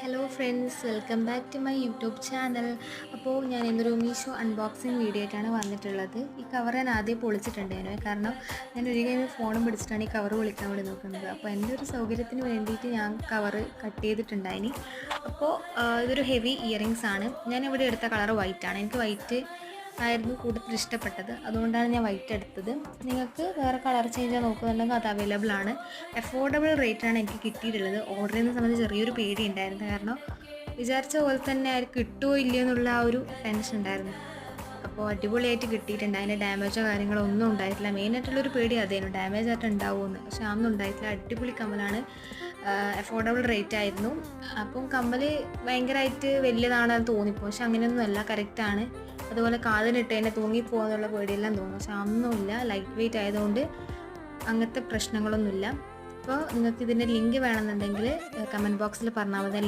Hello friends, welcome back to my YouTube channel. അപ്പോൾ ഞാൻ ഇന്നൊരു മീഷോ അൺബോക്സിങ് വീഡിയോ ആയിട്ടാണ് വന്നിട്ടുള്ളത്. ഈ കവർ ഞാൻ ആദ്യം പൊളിച്ചിട്ടുണ്ടായിരുന്നു, കാരണം ഞാൻ ഒരു കൈ ഫോണും പിടിച്ചിട്ടാണ് ഈ കവർ പൊളിക്കാൻ വേണ്ടി നോക്കുന്നത്. അപ്പോൾ എൻ്റെ ഒരു സൗകര്യത്തിന് വേണ്ടിയിട്ട് ഞാൻ കവർ കട്ട് ചെയ്തിട്ടുണ്ടായിനി. അപ്പോൾ ഇതൊരു ഹെവി ഇയറിങ്സ് ആണ്. ഞാൻ ഇവിടെ എടുത്ത കളർ വൈറ്റ് ആണ്. എനിക്ക് വൈറ്റ് ആയിരുന്നു കൂടുതൽ ഇഷ്ടപ്പെട്ടത്, അതുകൊണ്ടാണ് ഞാൻ വൈറ്റ് എടുത്തത്. നിങ്ങൾക്ക് വേറെ കളർ ചേഞ്ച് നോക്കുന്നുണ്ടെങ്കിൽ അത് അവൈലബിൾ ആണ്. അഫോർഡബിൾ റേറ്റാണ് എനിക്ക് കിട്ടിയിട്ടുള്ളത്. ഓർഡർ ചെയ്യുന്ന സമയത്ത് ചെറിയൊരു പേടി ഉണ്ടായിരുന്നു, കാരണം വിചാരിച്ച പോലെ തന്നെ ആയിരിക്കും കിട്ടുമോ ഇല്ലയോ എന്നുള്ള ആ ഒരു ടെൻഷൻ ഉണ്ടായിരുന്നു. അപ്പോൾ അടിപൊളിയായിട്ട് കിട്ടിയിട്ടുണ്ട്. അതിൻ്റെ ഡാമേജോ കാര്യങ്ങളോ ഒന്നും ഉണ്ടായിട്ടില്ല. മെയിനായിട്ടുള്ളൊരു പേടി അതായിരുന്നു, ഡാമേജ് ആയിട്ട് ഉണ്ടാവുമെന്ന്. പക്ഷെ അതൊന്നും ഉണ്ടായിട്ടില്ല. അടിപൊളി കമ്മലാണ്. അഫോർഡബിൾ റേറ്റ് ആയിരുന്നു. അപ്പം കമ്മൽ ഭയങ്കരമായിട്ട് വലിയതാണെന്ന് തോന്നിപ്പോൾ, പക്ഷെ അങ്ങനെയൊന്നുമല്ല, കറക്റ്റാണ്. അതുപോലെ കാതിലിട്ട് തന്നെ തൂങ്ങിപ്പോകാന്നുള്ള പേടിയെല്ലാം തോന്നും, പക്ഷെ അതൊന്നുമില്ല. ലൈറ്റ് വെയിറ്റ് ആയതുകൊണ്ട് അങ്ങനത്തെ പ്രശ്നങ്ങളൊന്നുമില്ല. അപ്പോൾ നിങ്ങൾക്ക് ഇതിൻ്റെ ലിങ്ക് വേണമെന്നുണ്ടെങ്കിൽ കമൻറ്റ് ബോക്സിൽ പറഞ്ഞാൽ മതി.